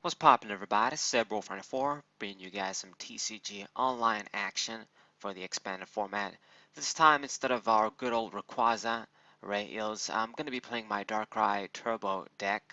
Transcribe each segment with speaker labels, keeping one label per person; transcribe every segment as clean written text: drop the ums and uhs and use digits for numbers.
Speaker 1: What's poppin', everybody? It's asbol bringing you guys some TCG online action for the expanded format. This time, instead of our good old Rayquaza, I'm going to be playing my Darkrai Turbo deck.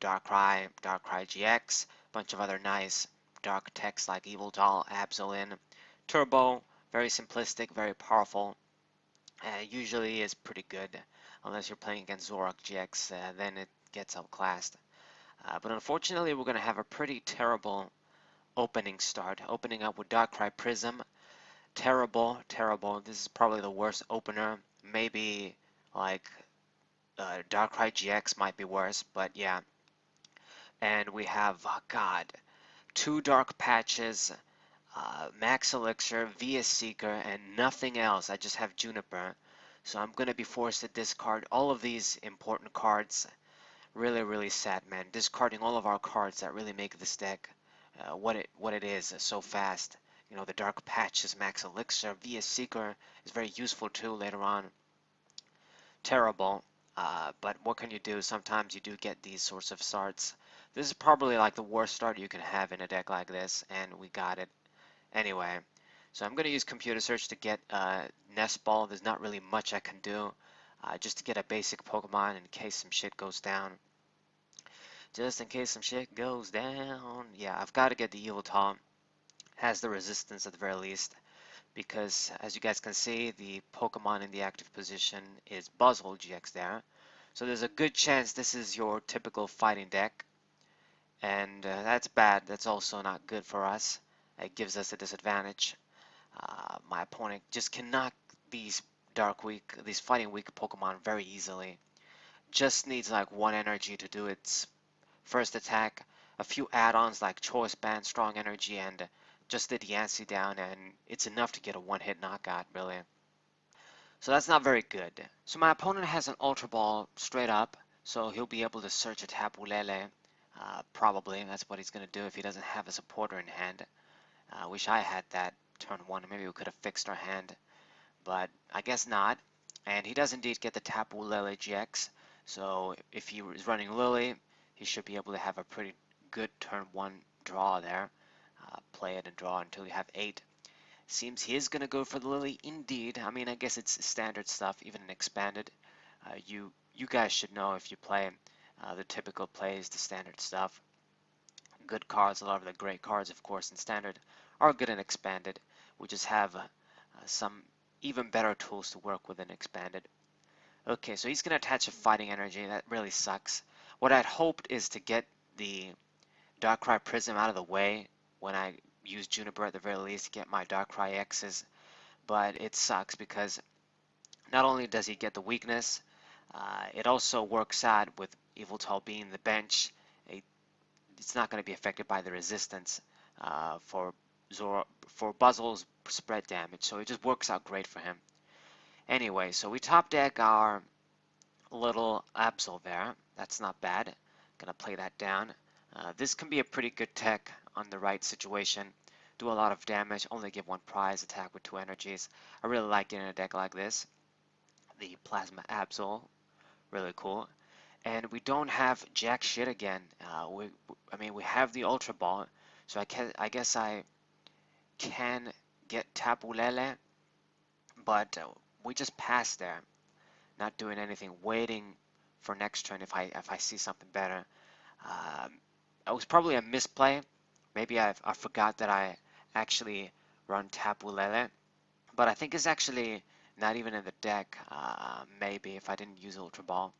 Speaker 1: Darkrai GX, bunch of other nice dark techs like Evil Doll, Absolin. Turbo, very simplistic, very powerful. Usually is pretty good, unless you're playing against Zoroark GX, then it gets outclassed. But unfortunately, we're going to have a pretty terrible opening start. Opening up with Darkrai Prism. Terrible, terrible. This is probably the worst opener. Maybe like Darkrai GX might be worse, but yeah. And we have, God, 2 Dark Patches, Max Elixir, VS Seeker, and nothing else. I just have Juniper. So I'm going to be forced to discard all of these important cards. Really sad, man. Discarding all of our cards that really make this deck what it is so fast. You know, the Dark Patches, Max Elixir, VS Seeker is very useful too later on. Terrible, but what can you do? Sometimes you do get these sorts of starts. This is probably like the worst start you can have in a deck like this, and we got it anyway. So I'm going to use computer search to get Nest Ball. There's not really much I can do. Just to get a basic Pokemon in case some shit goes down. Just in case some shit goes down. Yeah, I've got to get the Evil has the resistance at the very least. Because, as you guys can see, the Pokemon in the active position is Buzzwole GX there. So there's a good chance this is your typical fighting deck. And that's bad. That's also not good for us. It gives us a disadvantage. My opponent just can knock these these fighting weak Pokemon very easily. Just needs like 1 energy to do its first attack, a few add-ons like Choice Band, Strong Energy, and just the Diancie down, and it's enough to get a 1-hit knockout, really. So that's not very good. So my opponent has an Ultra Ball straight up, so he'll be able to search a Tapu Lele. Probably, that's what he's going to do if he doesn't have a supporter in hand. I wish I had that turn 1, maybe we could have fixed our hand, but I guess not. And he does indeed get the Tapu Lele GX, so if he is running Lily, he should be able to have a pretty good turn 1 draw there. Play it and draw until you have 8. Seems he is going to go for the Lily indeed. I mean, I guess it's standard stuff, even in expanded. You guys should know if you play the typical plays, the standard stuff. Good cards, a lot of the great cards, of course, in standard are good in expanded. We just have some even better tools to work with in expanded. Okay, so he's going to attach a fighting energy. That really sucks. What I'd hoped is to get the Darkrai Prism out of the way when I use Juniper at the very least to get my Darkrai X's, but it sucks because not only does he get the weakness, it also works out with Yveltal being the bench. It's not going to be affected by the resistance for Buzzwole's spread damage, so it just works out great for him. Anyway, so we top deck our little Absol there. That's not bad. Gonna play that down. This can be a pretty good tech on the right situation. Do a lot of damage, only give 1 prize, attack with 2 energies. I really like it in a deck like this. The Plasma Absol, really cool. And we don't have jack shit again. I mean, we have the Ultra Ball, so I guess I can get Tapu Lele, but we just passed there. Not doing anything, waiting for next turn if I see something better. It was probably a misplay. Maybe I forgot that I actually run Tapu Lele, but I think it's actually not even in the deck. Maybe if I didn't use Ultra Ball.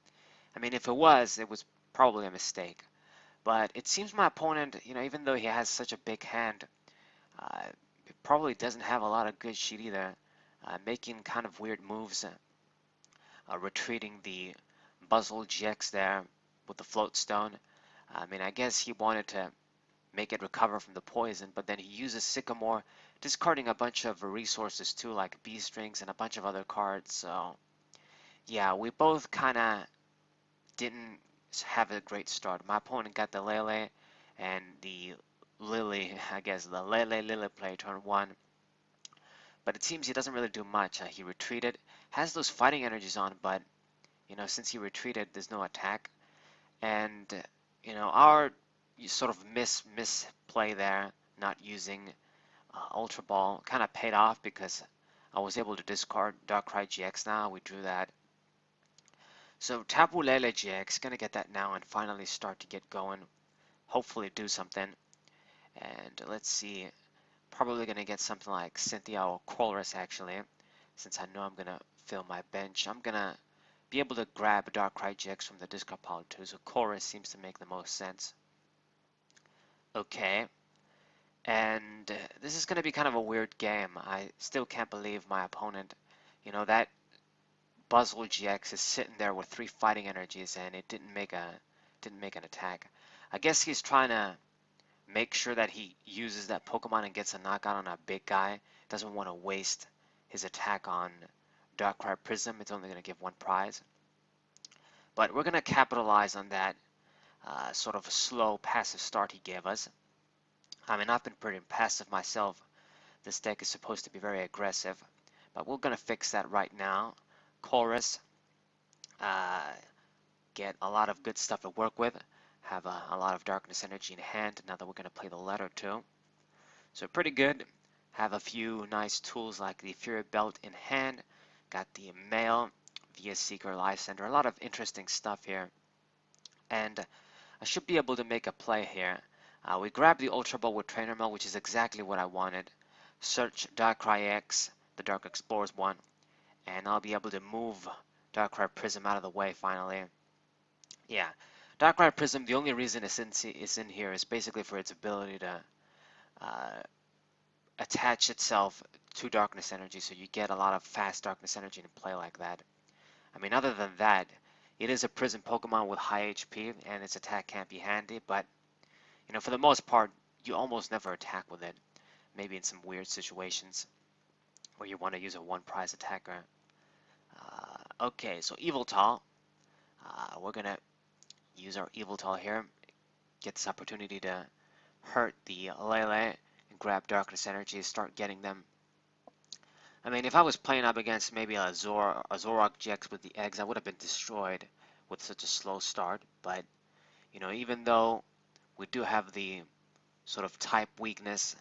Speaker 1: I mean, if it was probably a mistake. But it seems my opponent, you know, even though he has such a big hand, it probably doesn't have a lot of good shit either. Making kind of weird moves. Retreating the Buzzwole GX there with the Float Stone. I mean, I guess he wanted to make it recover from the poison, but then he uses Sycamore, discarding a bunch of resources too, like B-Strings and a bunch of other cards. So, yeah, we both kind of didn't have a great start. My opponent got the Lele and the Lily, I guess, the Lele play turn 1. But it seems he doesn't really do much. He retreated, has those fighting energies on, but you know, since he retreated, there's no attack. And you know, our you sort of misplay there, not using Ultra Ball. Kind of paid off because I was able to discard Darkrai GX now. We drew that. So Tapu Lele GX, gonna get that now and finally start to get going. Hopefully do something. And let's see, probably gonna get something like Cynthia or Colress actually, since I know I'm gonna fill my bench. I'm gonna be able to grab Darkrai GX from the discard pile too, so Colress seems to make the most sense. Okay, and this is gonna be kind of a weird game. I still can't believe my opponent, that Buzzwole GX is sitting there with 3 fighting energies and it didn't make an attack. I guess he's trying to make sure that he uses that Pokemon and gets a knockout on a big guy. Doesn't want to waste his attack on Darkrai Prism. It's only going to give 1 prize. But we're going to capitalize on that sort of slow passive start he gave us. I mean, I've been pretty passive myself. This deck is supposed to be very aggressive, but we're going to fix that right now. Chorus, get a lot of good stuff to work with. Have a lot of darkness energy in hand now that we're going to play the letter too. So pretty good. Have a few nice tools like the Fury Belt in hand. Got the Mail, Via Seeker, Life Center. A lot of interesting stuff here. And I should be able to make a play here. We grab the Ultra Ball with Trainer Mail, which is exactly what I wanted. Search Darkrai X, the Dark Explorers one, and I'll be able to move Darkrai Prism out of the way finally. Yeah, Darkrai Prism, the only reason it's in here is basically for its ability to attach itself to darkness energy, so you get a lot of fast darkness energy in play like that. I mean, other than that, it is a Prism Pokemon with high HP, and its attack can't be handy, but, for the most part, you almost never attack with it. Maybe in some weird situations where you want to use a 1 prize attacker. Okay, so Eviltal. We're going to use our Eviltal here. Get this opportunity to hurt the Lele and grab darkness energy, start getting them. I mean, if I was playing up against maybe a Zoroark GX with the eggs, I would have been destroyed with such a slow start. But, even though we do have the sort of type weakness,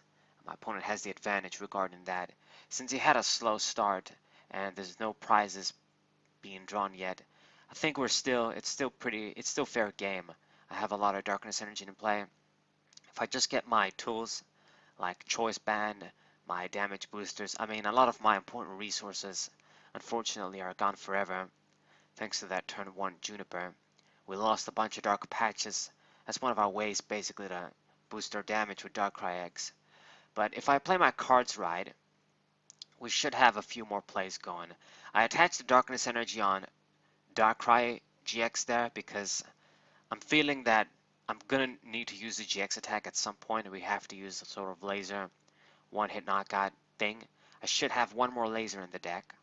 Speaker 1: my opponent has the advantage regarding that. Since he had a slow start and there's no prizes being drawn yet, I think it's still fair game. I have a lot of darkness energy in play. If I just get my tools like Choice Band, my damage boosters, I mean, a lot of my important resources unfortunately are gone forever thanks to that turn 1 Juniper. We lost a bunch of dark patches. That's one of our ways basically to boost our damage with Darkrai X. But if I play my cards right, we should have a few more plays going. I attached the darkness energy on Darkrai GX there because I'm feeling that I'm gonna need to use the GX attack at some point, and we have to use the sort of laser one-hit knockout thing. I should have 1 more laser in the deck.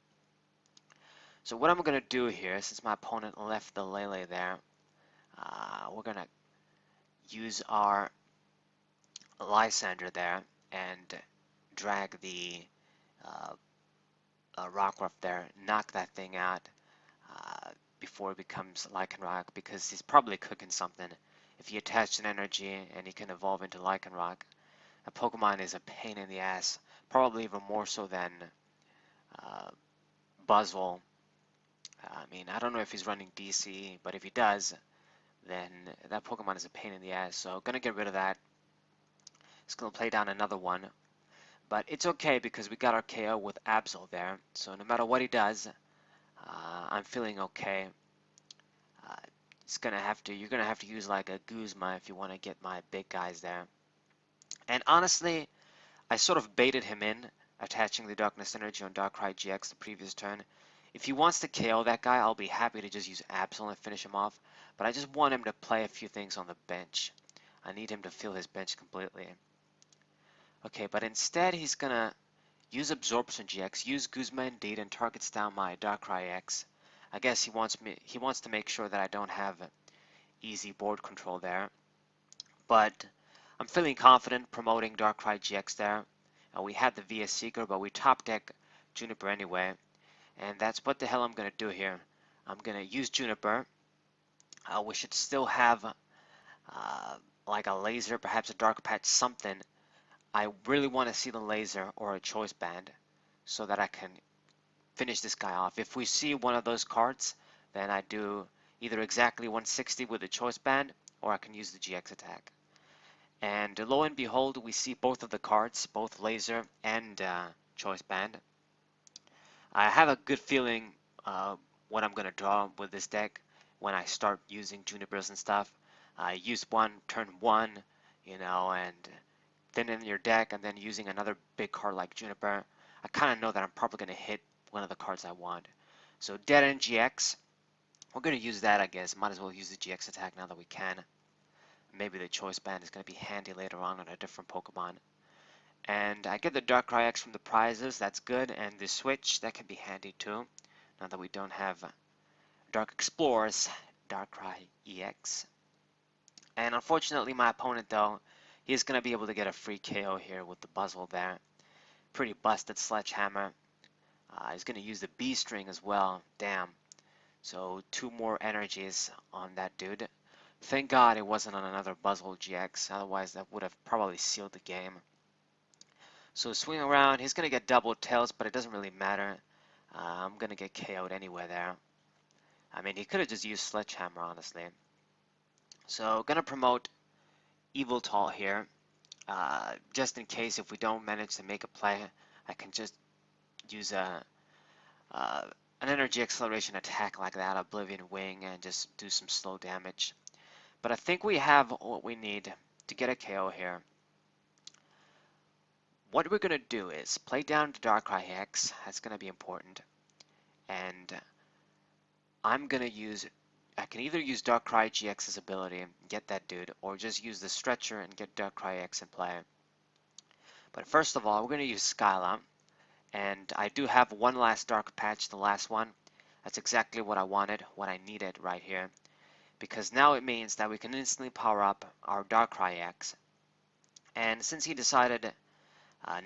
Speaker 1: So what I'm gonna do here, since my opponent left the Lele there, we're gonna use our Lysander there and drag the Rockruff there, knock that thing out before it becomes Lycanroc, because he's probably cooking something. If he attached an energy and he can evolve into Lycanroc, a Pokemon is a pain in the ass, probably even more so than Buzzwole. I mean, I don't know if he's running DC, but if he does, then that Pokemon is a pain in the ass. So gonna get rid of that. It's gonna play down another one, but it's okay because we got our KO with Absol there. So no matter what he does, I'm feeling okay. You're gonna have to use like a Guzma if you want to get my big guys there. And honestly, I sort of baited him in, attaching the Darkness Energy on Darkrai GX the previous turn. If he wants to KO that guy, I'll be happy to just use Absol and finish him off, but I just want him to play a few things on the bench. I need him to fill his bench completely. Okay, but instead he's gonna use Absorption GX, use Guzma indeed, and targets down my Darkrai X. I guess he wants to make sure that I don't have easy board control there. But I'm feeling confident promoting Darkrai GX there. We had the VS Seeker, but we top deck Juniper anyway. And that's what the hell I'm going to do here. I'm going to use Juniper. We should still have like a laser, perhaps a dark patch, something. I really want to see the laser or a choice band so that I can finish this guy off. If we see one of those cards, then I do either exactly 160 with the choice band, or I can use the GX attack. And lo and behold, we see both of the cards, both laser and choice band. I have a good feeling what I'm gonna draw with this deck when I start using Junipers and stuff. I use one, turn one, you know, and then in your deck, and then using another big card like Juniper. I kind of know that I'm probably gonna hit one of the cards I want. So Dead End GX, we're gonna use that, I guess. Might as well use the GX attack now that we can. Maybe the choice band is gonna be handy later on a different Pokemon. And I get the Darkrai X from the prizes, that's good, and the Switch, that can be handy too, now that we don't have Dark Explorers, Darkrai EX. And unfortunately my opponent though, he's going to be able to get a free KO here with the Buzzwole there. Pretty busted Sledgehammer. He's going to use the B-String as well, damn. So 2 more energies on that dude. Thank God it wasn't on another Buzzwole GX, otherwise that would have probably sealed the game. So swing around, he's going to get double tails, but it doesn't really matter. I'm going to get KO'd anyway there. I mean, he could have just used Sledgehammer, honestly. So, going to promote Yveltal here. Just in case if we don't manage to make a play, I can just use an energy acceleration attack like that, Oblivion Wing, and just do some slow damage. But I think we have what we need to get a KO here. What we're going to do is play down to Darkrai X. That's going to be important. And I'm going to use, I can either use Darkrai GX's ability and get that dude, or just use the stretcher and get Darkrai X in play. But first of all, we're going to use Skyla. And I do have one last dark patch, the last one. That's exactly what I wanted, what I needed right here. Because now it means that we can instantly power up our Darkrai X. And since he decided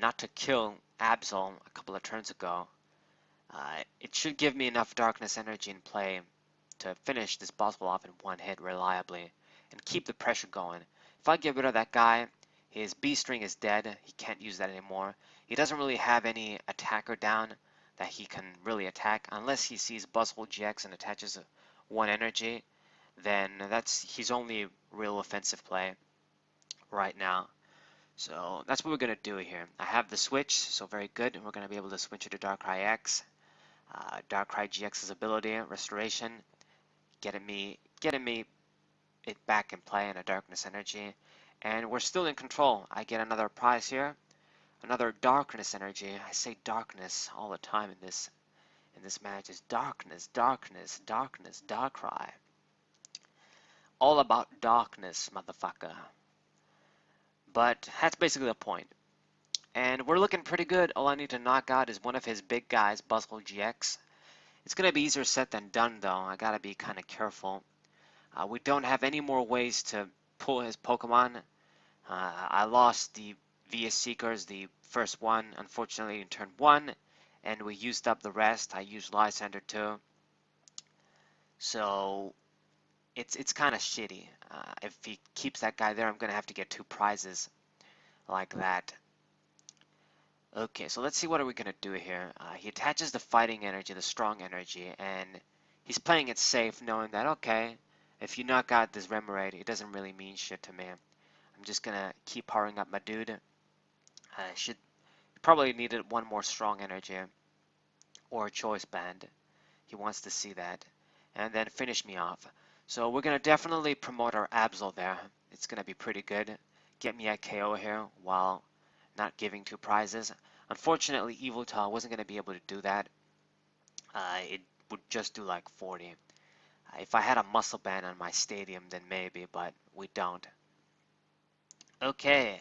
Speaker 1: not to kill Absol a couple of turns ago, it should give me enough darkness energy in play to finish this Buzzwole off in one hit reliably and keep the pressure going. If I get rid of that guy, his B-String is dead. He can't use that anymore. He doesn't really have any attacker down that he can really attack unless he sees Buzzwole GX and attaches one energy. Then that's his only real offensive play right now. So that's what we're going to do here. I have the switch, so very good. We're going to be able to switch it to Darkrai X. Darkrai GX's ability, Restoration, getting me it back in play in a Darkness Energy. And we're still in control. I get another prize here. Another Darkness Energy. I say darkness all the time in this match. Is darkness, darkness, darkness, Darkrai. All about darkness, motherfucker. But that's basically the point. And we're looking pretty good. All I need to knock out is one of his big guys, Buzzwole GX. It's going to be easier said than done, though. I got to be kind of careful. We don't have any more ways to pull his Pokemon. I lost the VS Seekers, the first one, unfortunately, in turn 1. And we used up the rest. I used Lysander too. So it's kind of shitty. If he keeps that guy there, I'm going to have to get 2 prizes like that. Okay, so let's see what are we going to do here. He attaches the fighting energy, the strong energy, and he's playing it safe, knowing that, okay, if you knock out this Remoraid, it doesn't really mean shit to me. I'm just going to keep powering up my dude. I should probably needed one more strong energy or a choice band. He wants to see that. And then finish me off. So we're going to definitely promote our Absol there. It's going to be pretty good. Get me a KO here while not giving 2 prizes. Unfortunately, Yveltal wasn't going to be able to do that. It would just do like 40. If I had a muscle band on my stadium, then maybe, but we don't. Okay,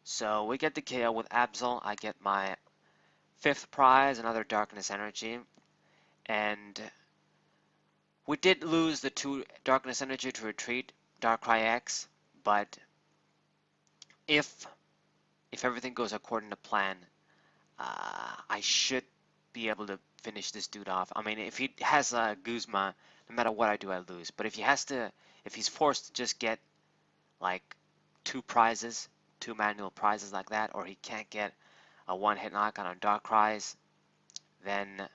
Speaker 1: so we get the KO with Absol. I get my 5th prize, another Darkness Energy. And we did lose the 2 Darkness Energy to retreat, Darkrai X, but if everything goes according to plan, I should be able to finish this dude off. I mean, if he has a Guzma, no matter what I do, I lose. But if he's forced to just get like two prizes, two manual prizes like that, or he can't get a one-hit knockout on Darkrai's, then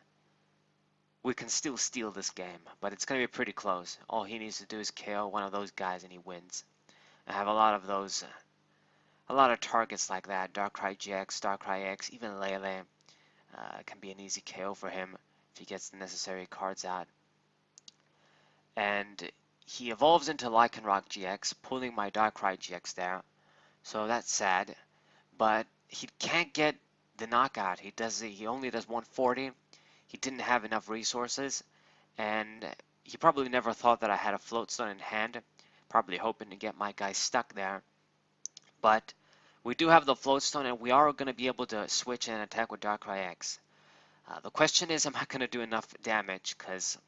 Speaker 1: we can still steal this game, but it's going to be pretty close. All he needs to do is KO one of those guys and he wins. I have a lot of those, a lot of targets like that. Darkrai GX, Darkrai X, even Lele can be an easy KO for him if he gets the necessary cards out. And he evolves into Lycanroc GX, pulling my Darkrai GX there. So that's sad, but he can't get the knockout. He only does 140. He didn't have enough resources, and he probably never thought that I had a float stone in hand, probably hoping to get my guy stuck there. But we do have the float stone, and we are going to be able to switch and attack with Darkrai X. The question is, am I going to do enough damage? Because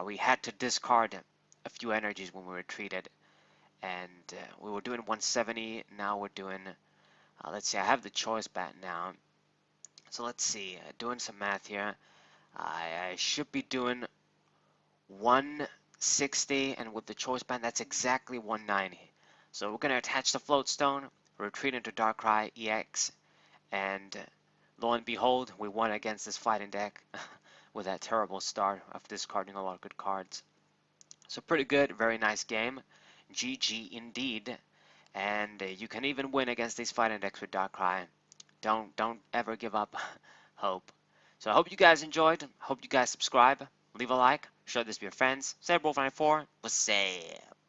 Speaker 1: we had to discard a few energies when we retreated, and we were doing 170. Now we're doing, let's see, I have the choice band now. So let's see, doing some math here. I should be doing 160, and with the choice band, that's exactly 190. So we're going to attach the float stone, retreat into Darkrai EX, and lo and behold, we won against this fighting deck with that terrible start of discarding a lot of good cards. So pretty good, very nice game. GG indeed. And you can even win against these fighting decks with Darkrai. Don't ever give up hope. So I hope you guys enjoyed. Hope you guys subscribe, leave a like, share this with your friends. Saberwolf94, what's up?